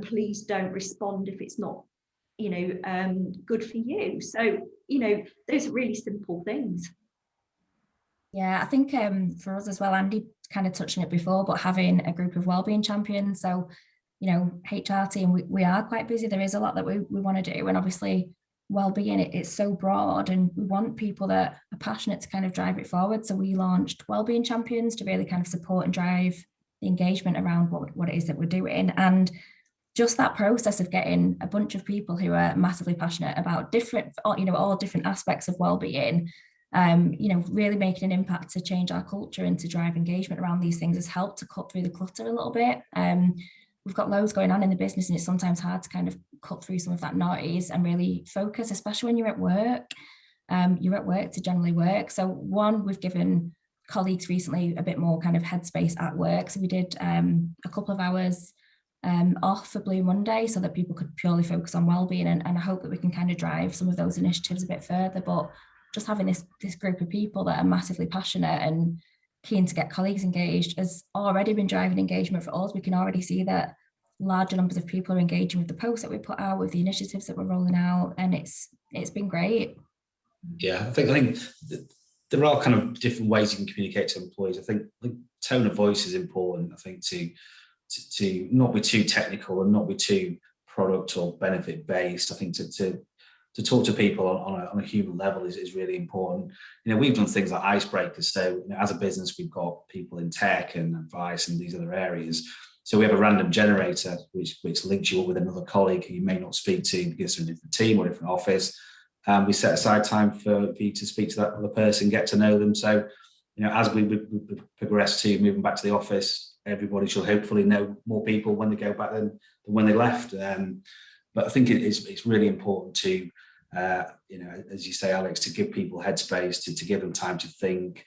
Please don't respond if it's not, good for you." So, those are really simple things. Yeah, I think for us as well, Andy kind of touched on it before, but having a group of wellbeing champions, so HR team, we are quite busy. There is a lot that we want to do, and obviously wellbeing, it's so broad, and we want people that are passionate to kind of drive it forward. So we launched Wellbeing Champions to really kind of support and drive the engagement around what it is that we're doing. And just that process of getting a bunch of people who are massively passionate about all different aspects of wellbeing, really making an impact to change our culture and to drive engagement around these things has helped to cut through the clutter a little bit. We've got loads going on in the business, and it's sometimes hard to kind of cut through some of that noise and really focus, especially when you're at work. You're at work to generally work. So one, we've given colleagues recently a bit more kind of headspace at work. So we did a couple of hours off for Blue Monday so that people could purely focus on wellbeing, and I hope that we can kind of drive some of those initiatives a bit further. But just having this group of people that are massively passionate and keen to get colleagues engaged has already been driving engagement for us. We can already see that larger numbers of people are engaging with the posts that we put out, with the initiatives that we're rolling out, and it's been great. Yeah, I think there are kind of different ways you can communicate to employees. I think tone of voice is important. I think to not be too technical and not be too product or benefit based. I think to talk to people on a human level is really important. We've done things like icebreakers. So as a business, we've got people in tech and advice and these other areas. So we have a random generator which links you up with another colleague who you may not speak to because they're in a different team or different office. We set aside time for you to speak to that other person, get to know them. So as we progress to moving back to the office, everybody should hopefully know more people when they go back than when they left. But I think it's really important to, as you say, Alex, to give people headspace, to give them time to think.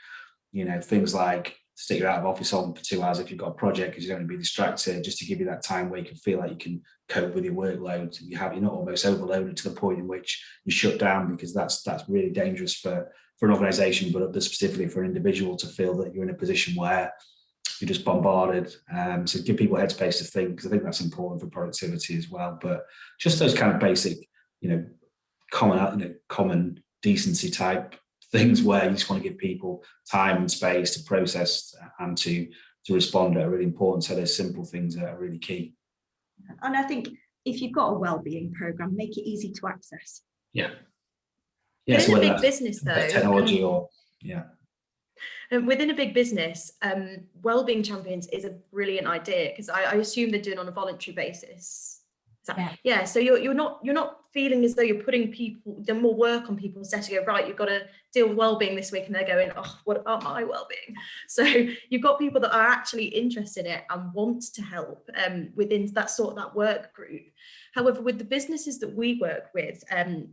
Things like stick your out of office on for 2 hours if you've got a project because you don't want to be distracted, just to give you that time where you can feel like you can cope with your workload. You're not almost overloaded to the point in which you shut down, because that's really dangerous for an organisation, but specifically for an individual to feel that you're in a position where you're just bombarded. So give people headspace to think, because I think that's important for productivity as well. But just those kind of basic, common decency type things where you just want to give people time and space to process and to respond are really important. So those simple things are really key. And I think if you've got a wellbeing program, make it easy to access. Yeah. Within a big business, though, technology or within a big business, Wellbeing Champions is a brilliant idea, because I assume they're doing on a voluntary basis. Yeah. So you're not feeling as though you're putting more work on people instead to go, right, you've got to deal with wellbeing this week, and they're going, oh, what about my wellbeing? So you've got people that are actually interested in it and want to help within that work group. However, with the businesses that we work with,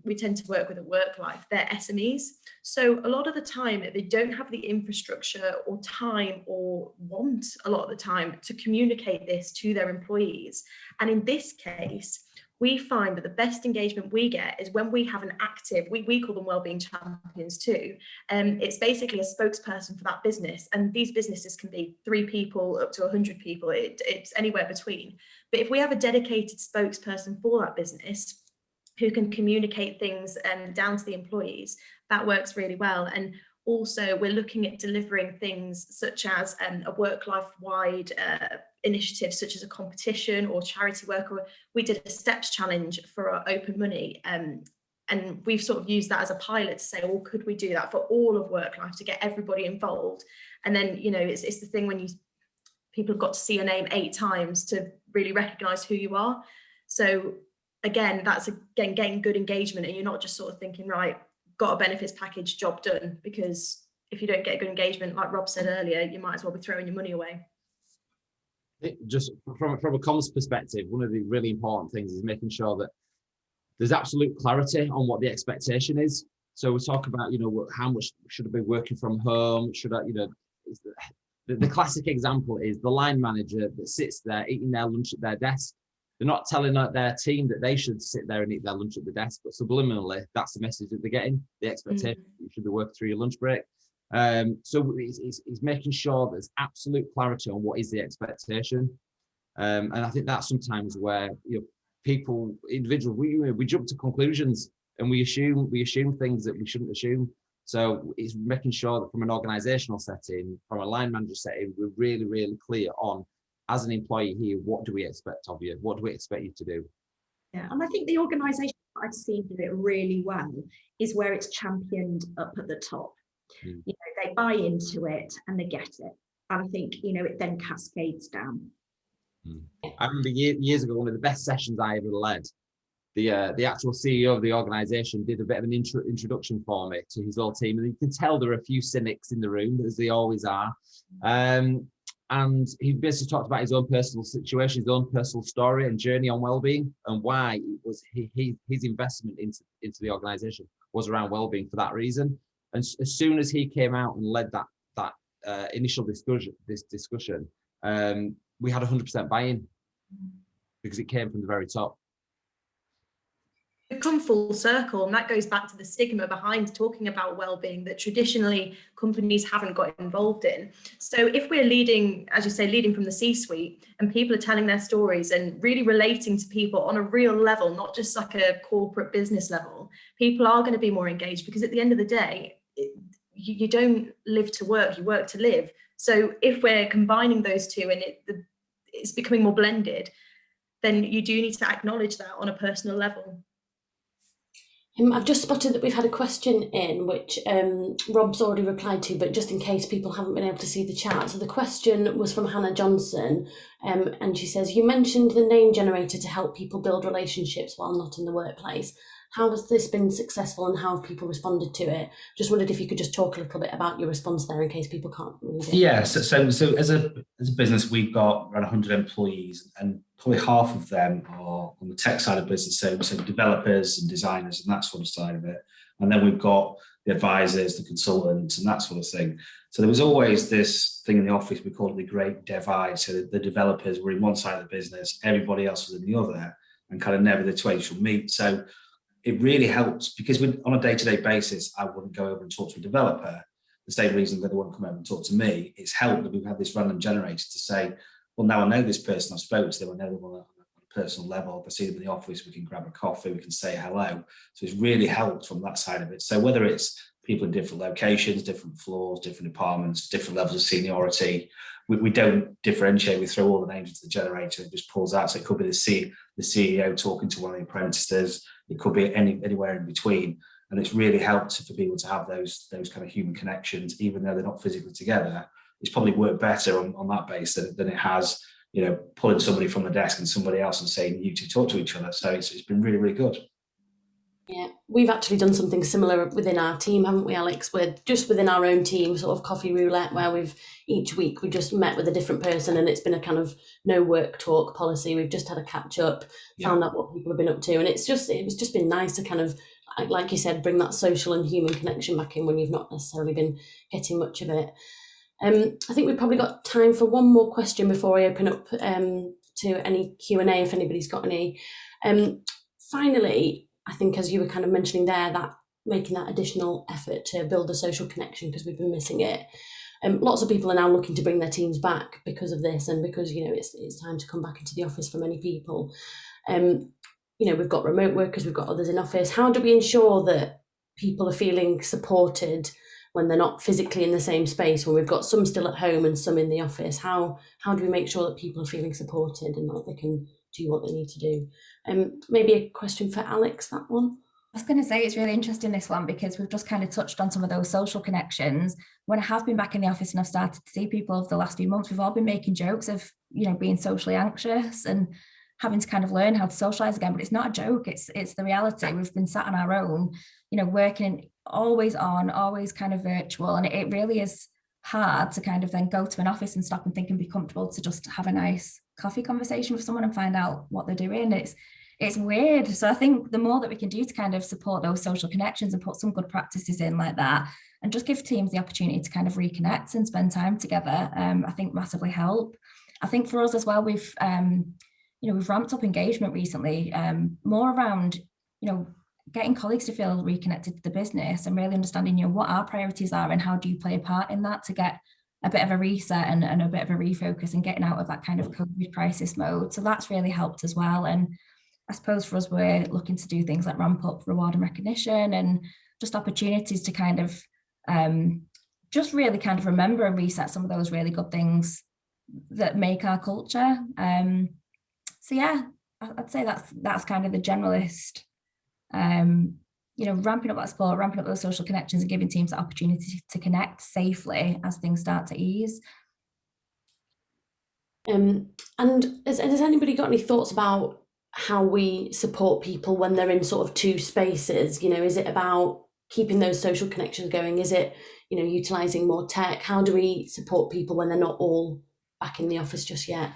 we tend to work with at Work-Life, they're SMEs. So a lot of the time they don't have the infrastructure or time, or want a lot of the time, to communicate this to their employees. And in this case, we find that the best engagement we get is when we have an active, we call them Wellbeing Champions too. It's basically a spokesperson for that business. And these businesses can be 3 people up to 100 people. It's anywhere between. But if we have a dedicated spokesperson for that business who can communicate things down to the employees, that works really well. And also, we're looking at delivering things such as a work-life-wide initiative, such as a competition or charity work. Or we did a steps challenge for our open money, and we've sort of used that as a pilot to say, well, could we do that for all of Work-Life to get everybody involved? And then, it's the thing when people have got to see your name 8 times to really recognise who you are. So again, that's getting good engagement, and you're not just sort of thinking, right, got a benefits package, job done. Because if you don't get good engagement, like Rob said earlier, you might as well be throwing your money away. Just from a comms perspective, one of the really important things is making sure that there's absolute clarity on what the expectation is. So we talk about, how much should I be working from home? Should I, the classic example is the line manager that sits there eating their lunch at their desk. they're not telling their team that they should sit there and eat their lunch at the desk, but subliminally, that's the message that they're getting, the expectation that you should be working through your lunch break. So it's making sure there's absolute clarity on what is the expectation. And I think that's sometimes where people, individuals, we jump to conclusions and we assume things that we shouldn't assume. So it's making sure that from an organizational setting, from a line manager setting, we're really, really clear on, as an employee here, what do we expect of you? What do we expect you to do? Yeah, and I think the organisation I've seen do it really well is where it's championed up at the top. They buy into it and they get it. And I think, it then cascades down. I remember years ago, one of the best sessions I ever led, the actual CEO of the organisation did a bit of an introduction for me to his whole team. And you can tell there are a few cynics in the room, as they always are. And he basically talked about his own personal situation, his own personal story and journey on wellbeing, and why it was his investment into the organisation was around wellbeing for that reason. And as soon as he came out and led that initial discussion, we had 100% buy-in because it came from the very top. We've come full circle, and that goes back to the stigma behind talking about well-being that traditionally companies haven't got involved in. So if we're leading, as you say, leading from the C-suite, and people are telling their stories and really relating to people on a real level, not just like a corporate business level, people are going to be more engaged, because at the end of the day, you don't live to work, you work to live. So if we're combining those two and it's becoming more blended, then you do need to acknowledge that on a personal level. I've just spotted that we've had a question in, which Rob's already replied to, but just in case people haven't been able to see the chat. So the question was from Hannah Johnson, and she says, you mentioned the name generator to help people build relationships while not in the workplace. How has this been successful and how have people responded to it? Just wondered if you could just talk a little bit about your response there in case people can't read it. Yeah, so as a business, we've got around 100 employees, and probably half of them are on the tech side of business, so developers and designers and that sort of side of it. And then we've got the advisors, the consultants and that sort of thing. So there was always this thing in the office, we called it the great divide. So the developers were in one side of the business, everybody else was in the other, and kind of never the two shall meet. So it really helps, because on a day-to-day basis, I wouldn't go over and talk to a developer the same reason that they wouldn't come over and talk to me. It's helped that we've had this random generator to say, well, now I know this person, I've spoken to them, I know them on a personal level, if I see them in the office, we can grab a coffee, we can say hello. So it's really helped from that side of it. So whether it's people in different locations, different floors, different departments, different levels of seniority, we don't differentiate. We throw all the names into the generator and it just pulls out. So it could be the CEO talking to one of the apprentices. It could be anywhere in between. And it's really helped for people to have those kind of human connections, even though they're not physically together. It's probably worked better on that base than it has, pulling somebody from the desk and somebody else and saying you two talk to each other. So it's been really, really good. Yeah, we've actually done something similar within our team, haven't we, Alex? We're just within our own team, sort of coffee roulette, where each week we just met with a different person, and it's been a kind of no work talk policy. We've just had a catch up, found out what people have been up to, and it was just been nice to kind of, like you said, bring that social and human connection back in when you've not necessarily been getting much of it. I think we've probably got time for one more question before I open up to any Q&A if anybody's got any. Finally, I think, as you were kind of mentioning there, that making that additional effort to build a social connection, because we've been missing it. Lots of people are now looking to bring their teams back because of this, and because it's time to come back into the office for many people. We've got remote workers, we've got others in office. How do we ensure that people are feeling supported when they're not physically in the same space, when we've got some still at home and some in the office? How do we make sure that people are feeling supported and like they can do what they need to do? Maybe a question for Alex, that one. I was going to say, it's really interesting, this one, because we've just kind of touched on some of those social connections. When I have been back in the office and I've started to see people over the last few months, we've all been making jokes of, being socially anxious and having to kind of learn how to socialize again. But it's not a joke, it's the reality. We've been sat on our own, working always on, always kind of virtual. And it really is hard to kind of then go to an office and stop and think and be comfortable to just have a nice coffee conversation with someone and find out what they're doing. It's weird. So I think the more that we can do to kind of support those social connections and put some good practices in like that, and just give teams the opportunity to kind of reconnect and spend time together, I think massively help. I think for us as well, we've we've ramped up engagement recently, more around, getting colleagues to feel reconnected to the business and really understanding, what our priorities are and how do you play a part in that to get a bit of a reset and a bit of a refocus and getting out of that kind of COVID crisis mode. So that's really helped as well. And I suppose for us, we're looking to do things like ramp up reward and recognition and just opportunities to kind of just really kind of remember and reset some of those really good things that make our culture. So yeah, I'd say that's kind of the generalist, ramping up that support, ramping up those social connections and giving teams the opportunity to connect safely as things start to ease. And has anybody got any thoughts about how we support people when they're in sort of two spaces? Is it about keeping those social connections going? Is it, utilising more tech? How do we support people when they're not all back in the office just yet?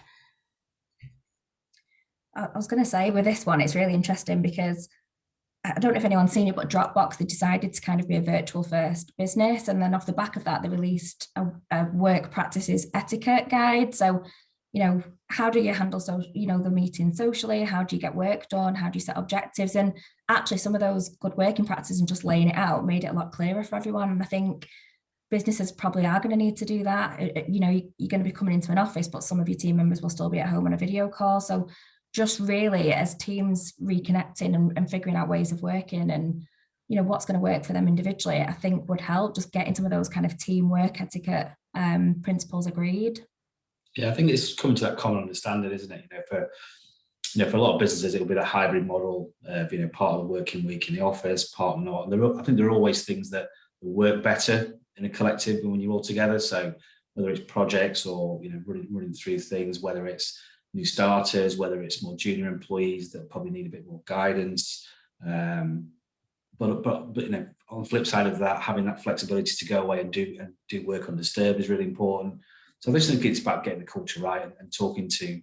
I was going to say with this one, it's really interesting because I don't know if anyone's seen it, but Dropbox, they decided to kind of be a virtual first business. And then off the back of that, they released a work practices etiquette guide. So, how do you handle the meeting socially? How do you get work done? How do you set objectives? And actually some of those good working practices and just laying it out made it a lot clearer for everyone. And I think businesses probably are going to need to do that. You're going to be coming into an office, but some of your team members will still be at home on a video call. So just really as teams reconnecting and figuring out ways of working and, what's going to work for them individually, I think would help just getting some of those kind of teamwork etiquette principles agreed. Yeah, I think it's coming to that common understanding, isn't it? For a lot of businesses, it'll be the hybrid model of, part of the working week in the office, part not. I think there are always things that work better in a collective when you're all together. So whether it's projects or, running through things, whether it's new starters, whether it's more junior employees that probably need a bit more guidance. But on the flip side of that, having that flexibility to go away and do work undisturbed is really important. So this think it's about getting the culture right and talking to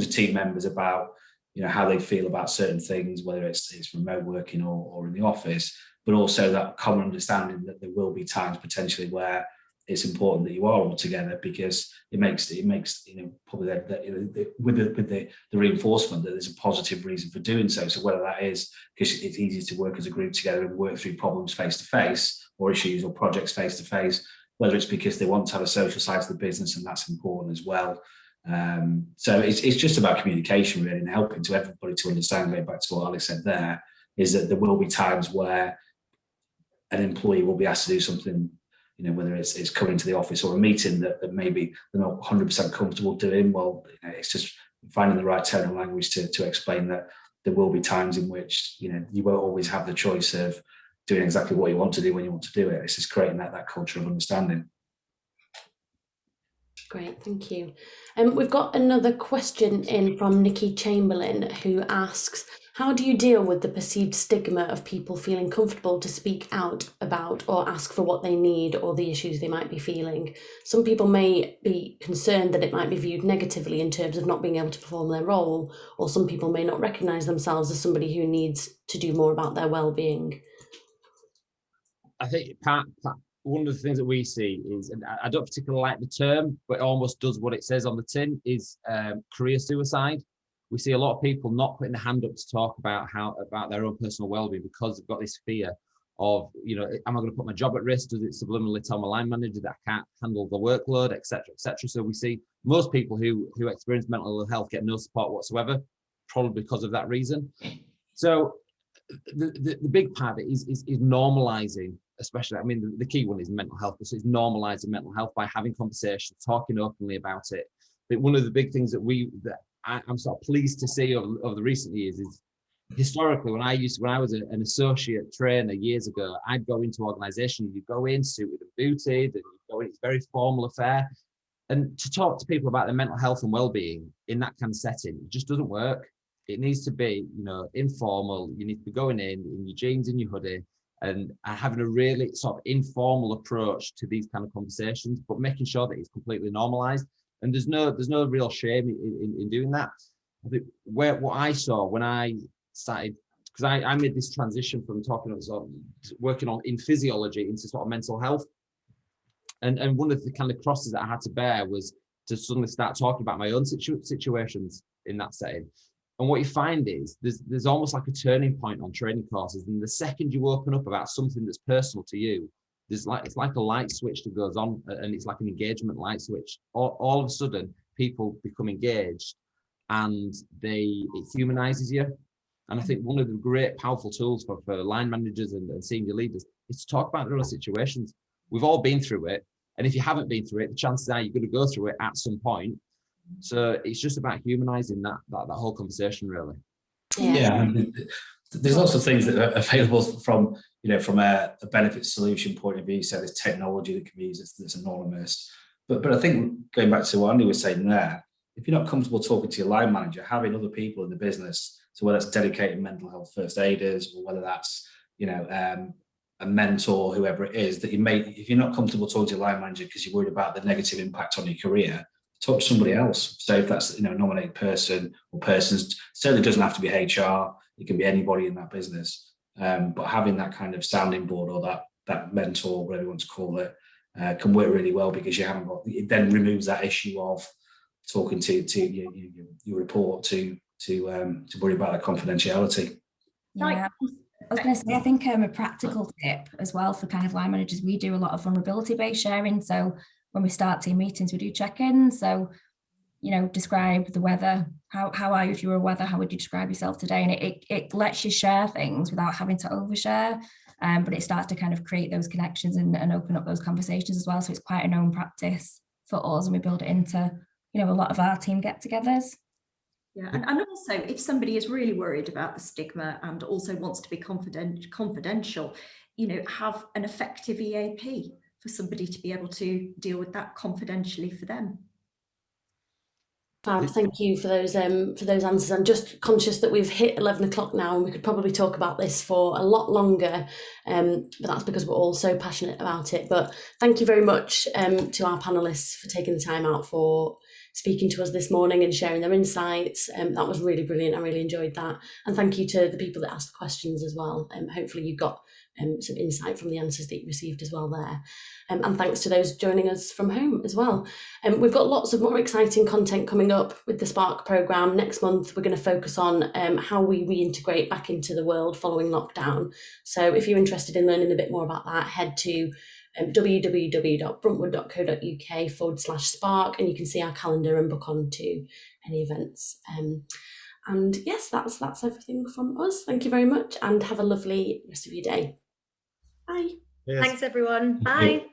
team members about how they feel about certain things, whether it's remote working or in the office, but also that common understanding that there will be times potentially where it's important that you are all together, because it makes probably with the reinforcement that there's a positive reason for doing so. So whether that is because it's easier to work as a group together and work through problems face to face or issues or projects face to face, whether it's because they want to have a social side to the business, and that's important as well. So it's just about communication really, and helping to everybody to understand, going back to what Alex said there, is that there will be times where an employee will be asked to do something, whether it's coming to the office or a meeting that maybe they're not 100% comfortable doing. Well, it's just finding the right tone of language to explain that there will be times in which, you won't always have the choice of doing exactly what you want to do when you want to do it. It's just creating that culture of understanding. Great, thank you. We've got another question in from Nikki Chamberlain, who asks, how do you deal with the perceived stigma of people feeling comfortable to speak out about or ask for what they need or the issues they might be feeling? Some people may be concerned that it might be viewed negatively in terms of not being able to perform their role, or some people may not recognise themselves as somebody who needs to do more about their well-being. I think one of the things that we see is, and I don't particularly like the term, but it almost does what it says on the tin, is career suicide. We see a lot of people not putting their hand up to talk about their own personal well-being because they've got this fear of, am I going to put my job at risk? Does it subliminally tell my line manager that I can't handle the workload, etc., etc.? So we see most people who experience mental health get no support whatsoever, probably because of that reason. So the big part of it is normalizing, especially, the key one is mental health. So it's normalizing mental health by having conversations, talking openly about it. But one of the big things that I'm sort of pleased to see over the recent years is, historically, when I was an associate trainer years ago, I'd go into organizations, you go in suited and booted, and you go in, it's a very formal affair. And to talk to people about their mental health and well-being in that kind of setting, it just doesn't work. It needs to be, informal. You need to be going in your jeans and your hoodie and having a really sort of informal approach to these kind of conversations, but making sure that it's completely normalized. And there's no real shame in doing that. I think what I saw when I started, because I made this transition from working in physiology into sort of mental health. And one of the kind of crosses that I had to bear was to suddenly start talking about my own situations. in that setting. And what you find is there's almost like a turning point on training courses. And the second you open up about something that's personal to you, it's like a light switch that goes on, and it's like an engagement light switch. All of a sudden, people become engaged, and it humanizes you. And I think one of the great, powerful tools for line managers and senior leaders is to talk about their own situations. We've all been through it. And if you haven't been through it, the chances are you're going to go through it at some point. So it's just about humanizing that whole conversation, really. Yeah. There's lots of things that are available from a benefit solution point of view. So there's technology that can be used that's anonymous. But I think going back to what Andy was saying there, if you're not comfortable talking to your line manager, having other people in the business, so whether that's dedicated mental health first aiders, or whether that's a mentor, whoever it is, that if you're not comfortable talking to your line manager because you're worried about the negative impact on your career, talk to somebody else. So if that's a nominated person or persons, certainly doesn't have to be HR. It can be anybody in that business. But having that kind of sounding board, or that mentor, whatever you want to call it, can work really well, because it then removes that issue of talking to your report to worry about the confidentiality. Yeah, I was going to say, I think a practical tip as well for kind of line managers, we do a lot of vulnerability-based sharing. So when we start team meetings, we do check-ins. So, describe the weather. How are you if you were weather? How would you describe yourself today? And it lets you share things without having to overshare. But it starts to kind of create those connections and open up those conversations as well. So it's quite a known practice for us, and we build it into, a lot of our team get-togethers. Yeah, and also if somebody is really worried about the stigma and also wants to be confidential, have an effective EAP for somebody to be able to deal with that confidentially for them. Fab, thank you for those answers. I'm just conscious that we've hit 11 o'clock now, and we could probably talk about this for a lot longer, but that's because we're all so passionate about it. But thank you very much to our panelists for taking the time out for speaking to us this morning and sharing their insights. That was really brilliant. I really enjoyed that. And thank you to the people that asked the questions as well. Hopefully you got some insight from the answers that you received as well there. And thanks to those joining us from home as well. We've got lots of more exciting content coming up with the Spark programme. Next month, we're going to focus on how we reintegrate back into the world following lockdown. So if you're interested in learning a bit more about that, head to www.bruntwood.co.uk/spark, and you can see our calendar and book on to any events. And yes, that's everything from us. Thank you very much, and have a lovely rest of your day. Bye. Yes. Thanks everyone. Bye.